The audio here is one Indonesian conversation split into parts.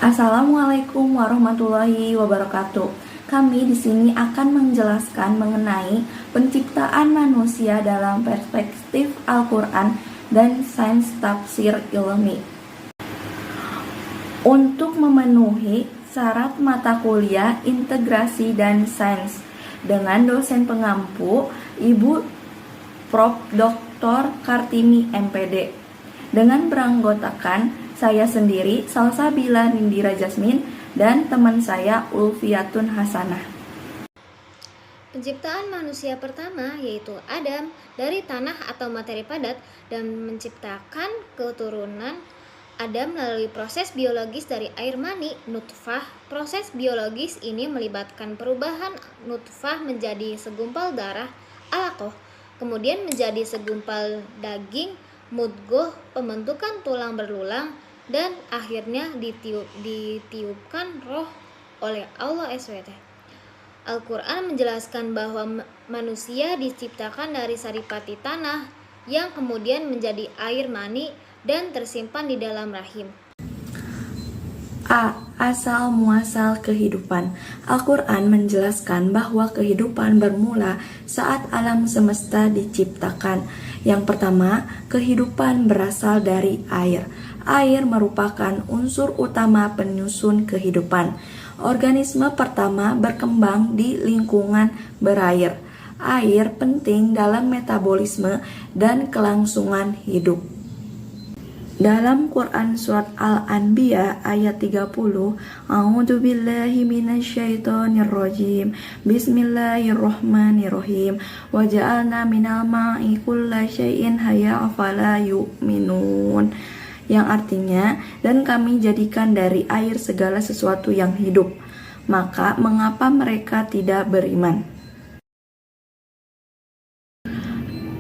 Assalamualaikum warahmatullahi wabarakatuh. Kami di sini akan menjelaskan mengenai penciptaan manusia dalam perspektif Al-Quran dan sains tafsir ilmi. Untuk memenuhi syarat mata kuliah integrasi dan sains dengan dosen pengampu Ibu Prof. Dr. Kartini MPD, dengan beranggotakan saya sendiri, Salsabila Nindira Jasmine, dan teman saya Ulfiatun Hasanah. Penciptaan manusia pertama yaitu Adam dari tanah atau materi padat dan menciptakan keturunan Adam melalui proses biologis dari air mani, nutfah. Proses biologis ini melibatkan perubahan nutfah menjadi segumpal darah, alaqah, kemudian menjadi segumpal daging, mudghah, pembentukan tulang berulang, dan akhirnya ditiupkan roh oleh Allah SWT. Al-Quran menjelaskan bahwa manusia diciptakan dari saripati tanah yang kemudian menjadi air mani dan tersimpan di dalam rahim. A. Asal muasal kehidupan. Al-Quran menjelaskan bahwa kehidupan bermula saat alam semesta diciptakan. Yang pertama, kehidupan berasal dari air. Air merupakan unsur utama penyusun kehidupan. Organisme pertama berkembang di lingkungan berair. Air penting dalam metabolisme dan kelangsungan hidup. Dalam Quran Surat Al-Anbiya ayat 30, A'udzubillahi minasyaitonirrajim, Bismillahirrohmanirrohim, Wa ja'alna minal ma'i kulla syai'in hayya afala yu'minun, yang artinya, dan kami jadikan dari air segala sesuatu yang hidup, maka mengapa mereka tidak beriman?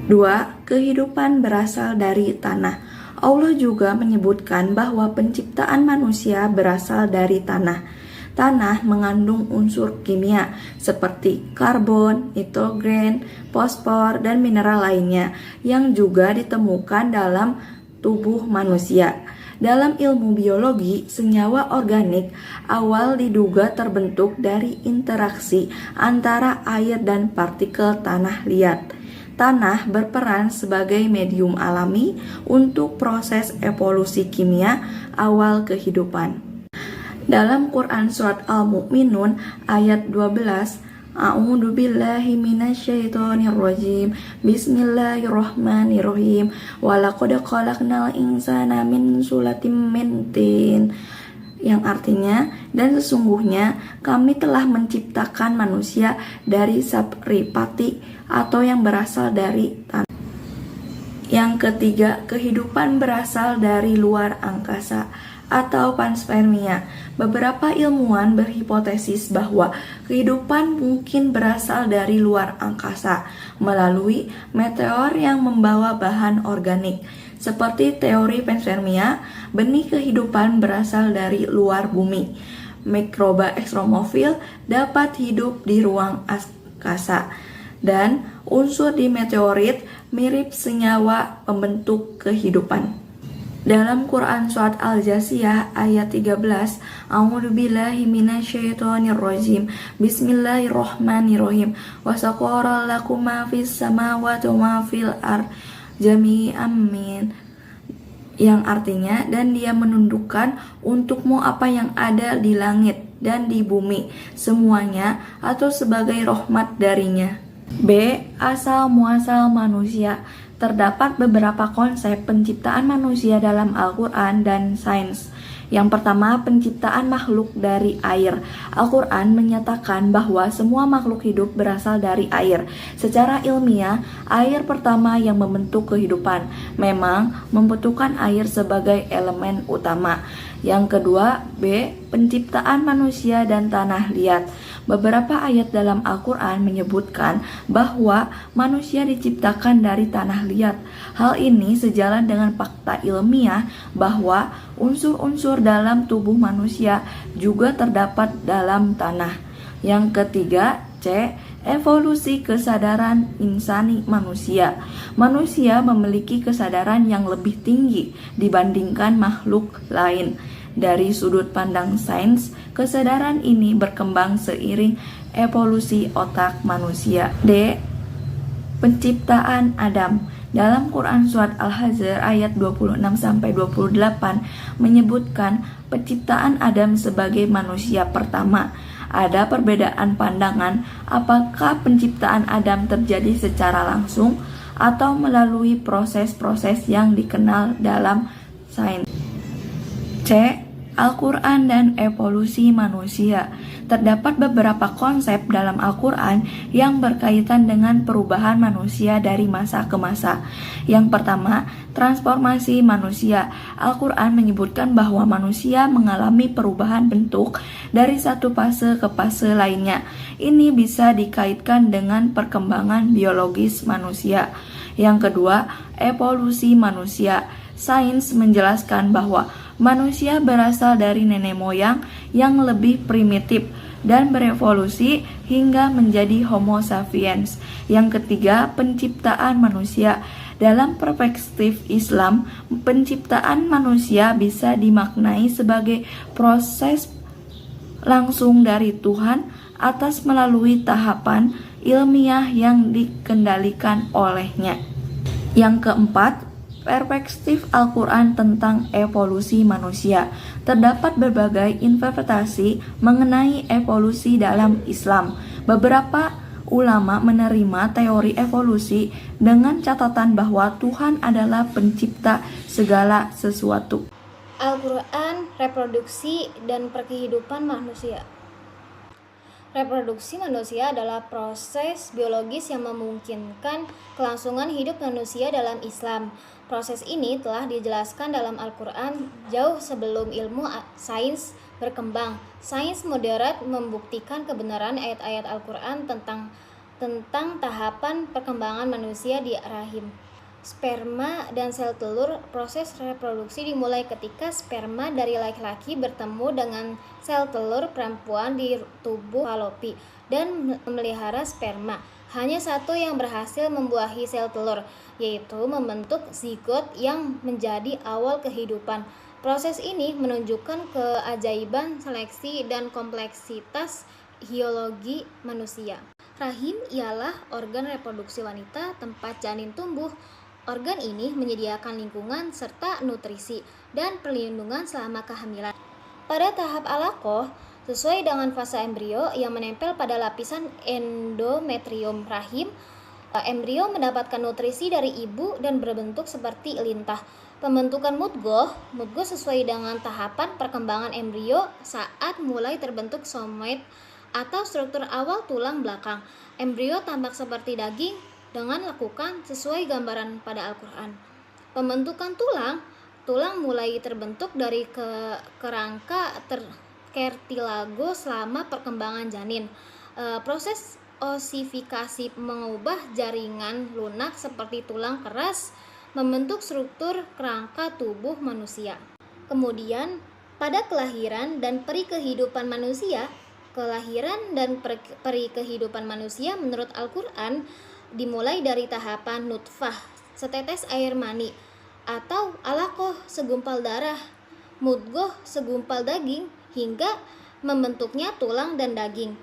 2. Kehidupan berasal dari tanah. Allah juga menyebutkan bahwa penciptaan manusia berasal dari tanah. Tanah mengandung unsur kimia seperti karbon, nitrogen, fosfor, dan mineral lainnya yang juga ditemukan dalam tubuh manusia. Dalam ilmu biologi, senyawa organik awal diduga terbentuk dari interaksi antara air dan partikel tanah liat. Tanah berperan sebagai medium alami untuk proses evolusi kimia awal kehidupan. Dalam Quran Surat Al-Mu'minun ayat 12, A'udzubillahi minasyaitonirrajim, Bismillahirrohmanirrohim, Walaqad khalaqnal insana min sulatim min tin, yang artinya, dan sesungguhnya kami telah menciptakan manusia dari saripati atau yang berasal dari tanah. Yang ketiga, kehidupan berasal dari luar angkasa atau panspermia. Beberapa ilmuwan berhipotesis bahwa kehidupan mungkin berasal dari luar angkasa melalui meteor yang membawa bahan organik. Seperti teori panspermia, benih kehidupan berasal dari luar bumi. Mikroba ekstremofil dapat hidup di ruang angkasa, dan unsur di meteorit mirip senyawa pembentuk kehidupan. Dalam Quran Surat Al-Jasiyah ayat 13, A'udzubillahi minasyaitonirrajim, Bismillahirrohmanirrohim, Wa sakhkhara lakum ma fis samawati wa ma fil ardh jami'an min, yang artinya, dan dia menundukkan untukmu apa yang ada di langit dan di bumi semuanya atau sebagai rahmat darinya. B. Asal muasal manusia. Terdapat beberapa konsep penciptaan manusia dalam Al-Quran dan sains. Yang pertama, penciptaan makhluk dari air. Al-Quran menyatakan bahwa semua makhluk hidup berasal dari air. Secara ilmiah, air pertama yang membentuk kehidupan. Memang membutuhkan air sebagai elemen utama. Yang kedua, B. Penciptaan manusia dan tanah liat. Beberapa ayat dalam Al-Quran menyebutkan bahwa manusia diciptakan dari tanah liat. Hal ini sejalan dengan fakta ilmiah bahwa unsur-unsur dalam tubuh manusia juga terdapat dalam tanah. Yang ketiga, C. Evolusi kesadaran insani manusia. Manusia memiliki kesadaran yang lebih tinggi dibandingkan makhluk lain. Dari sudut pandang sains, kesadaran ini berkembang seiring evolusi otak manusia. D. Penciptaan Adam. Dalam Quran Surat Al-Hajr ayat 26-28 menyebutkan penciptaan Adam sebagai manusia pertama. Ada perbedaan pandangan apakah penciptaan Adam terjadi secara langsung atau melalui proses-proses yang dikenal dalam sains. C. Al-Quran dan evolusi manusia. Terdapat beberapa konsep dalam Al-Quran yang berkaitan dengan perubahan manusia dari masa ke masa. Yang pertama, transformasi manusia. Al-Quran menyebutkan bahwa manusia mengalami perubahan bentuk dari satu fase ke fase lainnya. Ini bisa dikaitkan dengan perkembangan biologis manusia. Yang kedua, evolusi manusia. Sains menjelaskan bahwa manusia berasal dari nenek moyang yang lebih primitif dan berevolusi hingga menjadi Homo sapiens. Yang ketiga, penciptaan manusia. Dalam perspektif Islam, penciptaan manusia bisa dimaknai sebagai proses langsung dari Tuhan atas melalui tahapan ilmiah yang dikendalikan olehnya. Yang keempat, perspektif Al-Quran tentang evolusi manusia. Terdapat berbagai interpretasi mengenai evolusi dalam Islam. Beberapa ulama menerima teori evolusi dengan catatan bahwa Tuhan adalah pencipta segala sesuatu. Al-Quran, reproduksi dan kehidupan manusia. Reproduksi manusia adalah proses biologis yang memungkinkan kelangsungan hidup manusia dalam Islam. Proses ini telah dijelaskan dalam Al-Quran jauh sebelum ilmu sains berkembang. Sains modern membuktikan kebenaran ayat-ayat Al-Quran tentang tahapan perkembangan manusia di rahim. Sperma dan sel telur. Proses reproduksi dimulai ketika sperma dari laki-laki bertemu dengan sel telur perempuan di tubuh falopi dan memelihara sperma. Hanya satu yang berhasil membuahi sel telur, yaitu membentuk zigot yang menjadi awal kehidupan. Proses ini menunjukkan keajaiban seleksi dan kompleksitas biologi manusia. Rahim ialah organ reproduksi wanita, tempat janin tumbuh. Organ ini menyediakan lingkungan serta nutrisi dan perlindungan selama kehamilan. Pada tahap alaqah, sesuai dengan fase embrio yang menempel pada lapisan endometrium rahim, embrio mendapatkan nutrisi dari ibu dan berbentuk seperti lintah. Pembentukan mudghah sesuai dengan tahapan perkembangan embrio saat mulai terbentuk somet atau struktur awal tulang belakang. Embrio tampak seperti daging dengan lekukan sesuai gambaran pada Al-Quran. Pembentukan tulang mulai terbentuk dari kerangka kartilago selama perkembangan janin. Proses osifikasi mengubah jaringan lunak seperti tulang keras membentuk struktur kerangka tubuh manusia. Kemudian pada kelahiran dan peri kehidupan manusia, menurut Al-Quran dimulai dari tahapan nutfah, setetes air mani, atau alaqah, segumpal darah, mudghah, segumpal daging, hingga membentuknya tulang dan daging,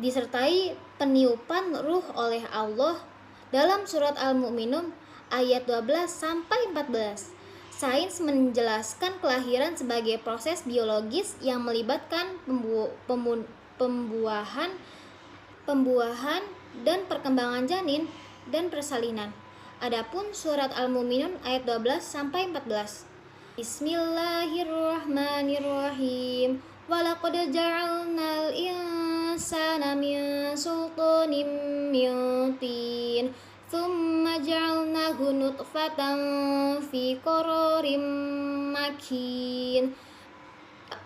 disertai peniupan ruh oleh Allah. Dalam surat Al-Mu'minun ayat 12-14, sains menjelaskan kelahiran sebagai proses biologis yang melibatkan pembuahan dan perkembangan janin dan persalinan. Adapun surat Al-Mu'minun ayat 12-14. Bismillahirrahmanirrahim. Walaqad ja'alnal insana min sultanin min tin, tsumma ja'alnahu nutfatan fi qararin makin.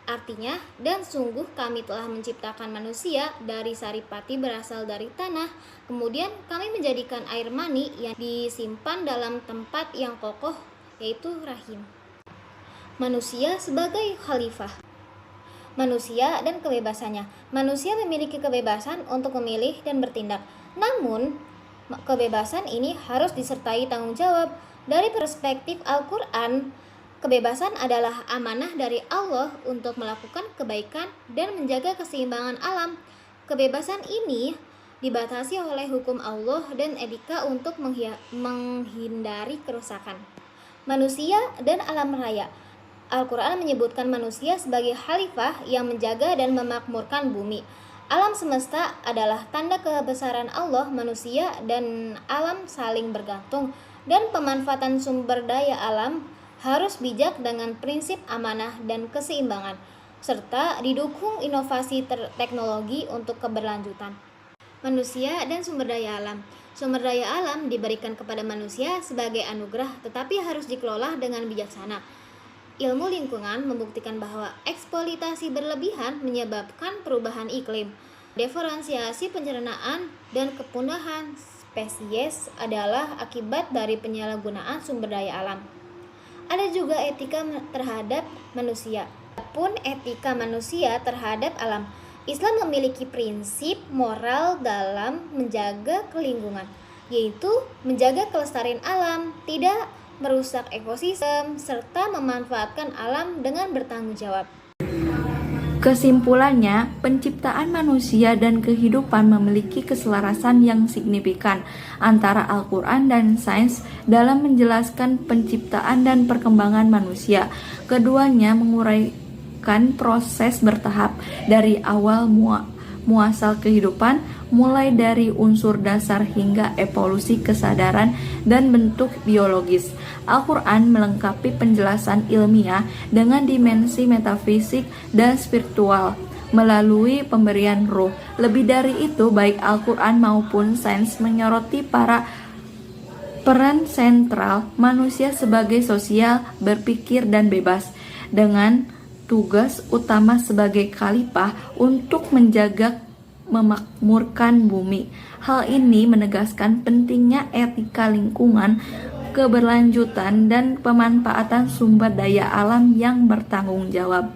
Artinya, dan sungguh kami telah menciptakan manusia dari saripati berasal dari tanah, kemudian kami menjadikan air mani yang disimpan dalam tempat yang kokoh, yaitu rahim. Manusia sebagai khalifah. Manusia dan kebebasannya. Manusia memiliki kebebasan untuk memilih dan bertindak. Namun, kebebasan ini harus disertai tanggung jawab. Dari perspektif Al-Quran, Kebebasan adalah amanah dari Allah untuk melakukan kebaikan dan menjaga keseimbangan alam. Kebebasan ini dibatasi oleh hukum Allah dan etika untuk menghindari kerusakan manusia dan alam raya. Al-Quran menyebutkan manusia sebagai khalifah yang menjaga dan memakmurkan bumi. Alam semesta adalah tanda kebesaran Allah, manusia dan alam saling bergantung, dan pemanfaatan sumber daya alam harus bijak dengan prinsip amanah dan keseimbangan, serta didukung inovasi teknologi untuk keberlanjutan. Manusia dan sumber daya alam. Sumber daya alam diberikan kepada manusia sebagai anugerah, tetapi harus dikelola dengan bijaksana. Ilmu lingkungan membuktikan bahwa eksploitasi berlebihan menyebabkan perubahan iklim. Deforestasi, pencernaan, dan kepunahan spesies adalah akibat dari penyalahgunaan sumber daya alam. Ada juga etika terhadap manusia. Adapun etika manusia terhadap alam, Islam memiliki prinsip moral dalam menjaga lingkungan, yaitu menjaga kelestarian alam, tidak merusak ekosistem, serta memanfaatkan alam dengan bertanggung jawab. Kesimpulannya, penciptaan manusia dan kehidupan memiliki keselarasan yang signifikan antara Al-Quran dan sains dalam menjelaskan penciptaan dan perkembangan manusia. Keduanya menguraikan proses bertahap dari awal muasal kehidupan, mulai dari unsur dasar hingga evolusi kesadaran dan bentuk biologis. Al-Quran melengkapi penjelasan ilmiah dengan dimensi metafisik dan spiritual melalui pemberian ruh. Lebih dari itu, baik Al-Quran maupun sains menyoroti peran sentral manusia sebagai sosial, berpikir, dan bebas, dengan tugas utama sebagai khalifah untuk menjaga memakmurkan bumi. Hal ini menegaskan pentingnya etika lingkungan, keberlanjutan, dan pemanfaatan sumber daya alam yang bertanggung jawab.